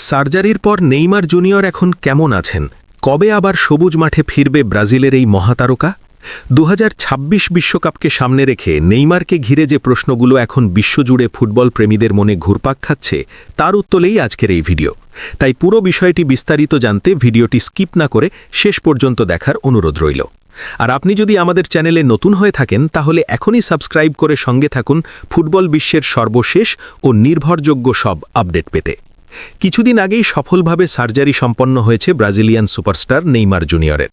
সার্জারির পর Neymar junior এখন কেমন আছেন? কবে আবার সবুজ মাঠে ফিরবে ব্রাজিলের এই মহাতারকা? 2026 বিশ্বকাপকে সামনে রেখে নেইমারকে ঘিরে যে প্রশ্নগুলো এখন বিশ্বজুড়ে ফুটবল প্রেমীদের মনে ঘুরপাক খাচ্ছে তার উত্তরেই আজকের এই ভিডিও। তাই পুরো বিষয়টি বিস্তারিত জানতে ভিডিওটি স্কিপ না করে শেষ পর্যন্ত দেখার অনুরোধ রইল। আর আপনি যদি আমাদের চ্যানেলে নতুন হয়ে থাকেন তাহলে এখনই সাবস্ক্রাইব করে সঙ্গে থাকুন ফুটবল বিশ্বের সর্বশেষ ও নির্ভরযোগ্য সব আপডেট পেতে। কিছুদিন আগেই সফলভাবে সার্জারি সম্পন্ন হয়েছে ব্রাজিলিয়ান সুপারস্টার নেইমার জুনিয়রের।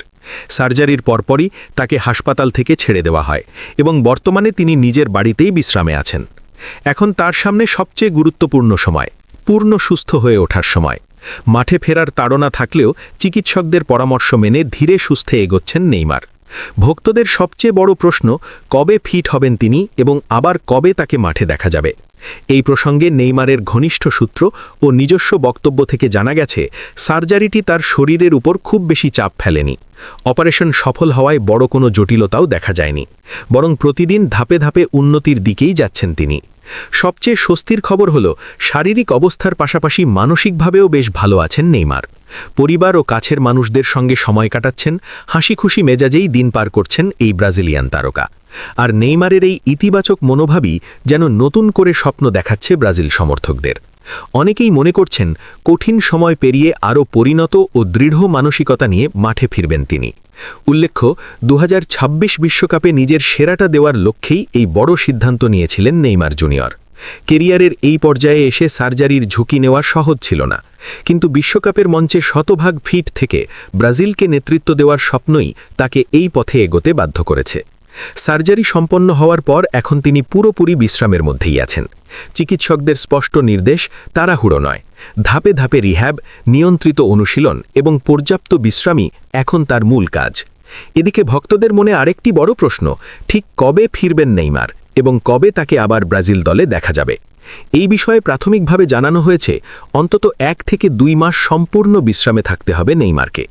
সার্জারির পরপরই তাকে হাসপাতাল থেকে ছেড়ে দেওয়া হয় এবং বর্তমানে তিনি নিজের বাড়িতেই বিশ্রামে আছেন। এখন তার সামনে সবচেয়ে গুরুত্বপূর্ণ সময়, পূর্ণ সুস্থ হয়ে ওঠার সময়। মাঠে ফেরার তাড়না থাকলেও চিকিৎসকদের পরামর্শ মেনে ধীরে সুস্থে এগোচ্ছেন নেইমার। ভক্তদের সবচেয়ে বড় প্রশ্ন, কবে ফিট হবেন তিনি এবং আবার কবে তাকে মাঠে দেখা যাবে? এই প্রসঙ্গে নেইমারের ঘনিষ্ঠ সূত্র ও নিজস্ব বক্তব্য থেকে জানা গেছে, সার্জারিটি তার শরীরের উপর খুব বেশি চাপ ফেলেনি। অপারেশন সফল হওয়ায় বড় কোনো জটিলতাও দেখা যায়নি, বরং প্রতিদিন ধাপে ধাপে উন্নতির দিকেই যাচ্ছেন তিনি। সবচেয়ে স্বস্তির খবর হল, শারীরিক অবস্থার পাশাপাশি মানসিকভাবেও বেশ ভালো আছেন নেইমার। পরিবার ও কাছের মানুষদের সঙ্গে সময় কাটাচ্ছেন, হাসি খুশি মেজাজেই দিন পার করছেন এই ব্রাজিলিয়ান তারকা। আর নেইমারের এই ইতিবাচক মনোভাবই যেন নতুন করে স্বপ্ন দেখাচ্ছে ব্রাজিল সমর্থকদের। অনেকেই মনে করছেন, কঠিন সময় পেরিয়ে আরও পরিণত ও দৃঢ় মানসিকতা নিয়ে মাঠে ফিরবেন তিনি। উল্লেখ্য, 2026 বিশ্বকাপে নিজের সেরাটা দেওয়ার লক্ষ্যেই এই বড় সিদ্ধান্ত নিয়েছিলেন নেইমার জুনিয়র। কেরিয়ারের এই পর্যায়ে এসে সার্জারির ঝুঁকি নেওয়া সহজ ছিল না, কিন্তু বিশ্বকাপের মঞ্চে শতভাগ ফিট থেকে ব্রাজিলকে নেতৃত্ব দেওয়ার স্বপ্নই তাকে এই পথে এগোতে বাধ্য করেছে। সার্জারি সম্পন্ন হওয়ার পর এখন তিনি পুরোপুরি বিশ্রামের মধ্যেই আছেন। চিকিৎসকদের স্পষ্ট নির্দেশ, তাড়াহুড়ো নয়, ধাপে ধাপে রিহ্যাব, নিয়ন্ত্রিত অনুশীলন এবং পর্যাপ্ত বিশ্রামই এখন তার মূল কাজ। এদিকে ভক্তদের মনে আরেকটি বড় প্রশ্ন, ঠিক কবে ফিরবেন নেইমার এবং কবে তাকে আবার ব্রাজিল দলে দেখা যাবে? এই বিষয়ে প্রাথমিকভাবে জানানো হয়েছে, অন্তত 1 থেকে 2 মাস সম্পূর্ণ বিশ্রামে থাকতে হবে নেইমারকে।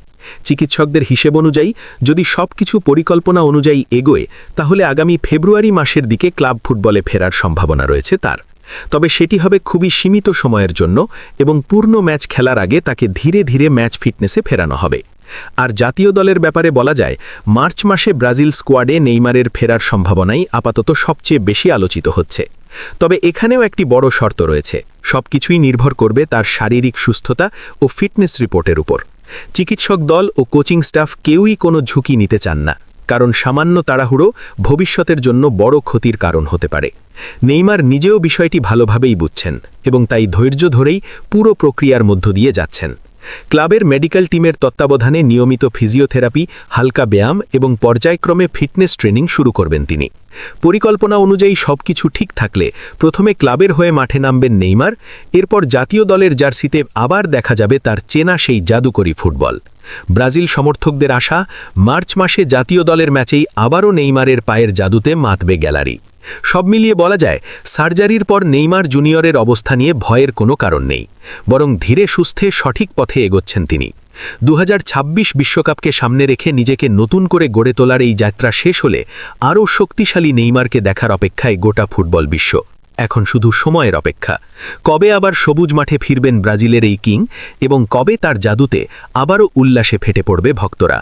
চিকিৎসকদের হিসেব অনুযায়ী যদি সবকিছু পরিকল্পনা অনুযায়ী এগোয়, তাহলে আগামী ফেব্রুয়ারি মাসের দিকে ক্লাব ফুটবলে ফেরার সম্ভাবনা রয়েছে তার। তবে সেটি হবে খুবই সীমিত সময়ের জন্য এবং পূর্ণ ম্যাচ খেলার আগে তাকে ধীরে ধীরে ম্যাচ ফিটনেসে ফেরানো হবে। আর জাতীয় দলের ব্যাপারে বলা যায়, মার্চ মাসে ব্রাজিল স্কোয়াডে নেইমারের ফেরার সম্ভাবনাই আপাতত সবচেয়ে বেশি আলোচিত হচ্ছে। তবে এখানেও একটি বড় শর্ত রয়েছে, সবকিছুই নির্ভর করবে তার শারীরিক সুস্থতা ও ফিটনেস রিপোর্টের উপর। চিকিৎসক দল ও কোচিং স্টাফ কেউই কোনো ঝুঁকি নিতে চান না, কারণ সামান্য তাড়াহুড়ো ভবিষ্যতের জন্য বড় ক্ষতির কারণ হতে পারে। নেইমার নিজেও বিষয়টি ভালোভাবেই বুঝছেন এবং তাই ধৈর্য ধরেই পুরো প্রক্রিয়ার মধ্য দিয়ে যাচ্ছেন। ক্লাবের মেডিকেল টিমের তত্ত্বাবধানে নিয়মিত ফিজিওথেরাপি, হালকা ব্যায়াম এবং পর্যায়ক্রমে ফিটনেস ট্রেনিং শুরু করবেন তিনি। পরিকল্পনা অনুযায়ী সবকিছু ঠিক থাকলে প্রথমে ক্লাবের হয়ে মাঠে নামবেন নেইমার, এরপর জাতীয় দলের জার্সিতে আবার দেখা যাবে তার চেনা সেই জাদুকরী ফুটবল। ব্রাজিল সমর্থকদের আশা, মার্চ মাসে জাতীয় দলের ম্যাচেই আবারও নেইমারের পায়ের জাদুতে মাতবে গ্যালারি। সব মিলিয়ে বলা যায়, সার্জারির পর নেইমার জুনিয়রের অবস্থা নিয়ে ভয়ের কোনো কারণ নেই, বরং ধীরে সুস্থে সঠিক পথে এগোচ্ছেন তিনি। 2026 বিশ্বকাপকে সামনে রেখে নিজেকে নতুন করে গড়ে তোলার এই যাত্রা শেষ হলে আরও শক্তিশালী নেইমারকে দেখার অপেক্ষায় গোটা ফুটবল বিশ্ব। এখন শুধু সময়ের অপেক্ষা, কবে আবার সবুজ মাঠে ফিরবেন ব্রাজিলের এই কিং এবং কবে তার জাদুতে আবারও উল্লাসে ফেটে পড়বে ভক্তরা।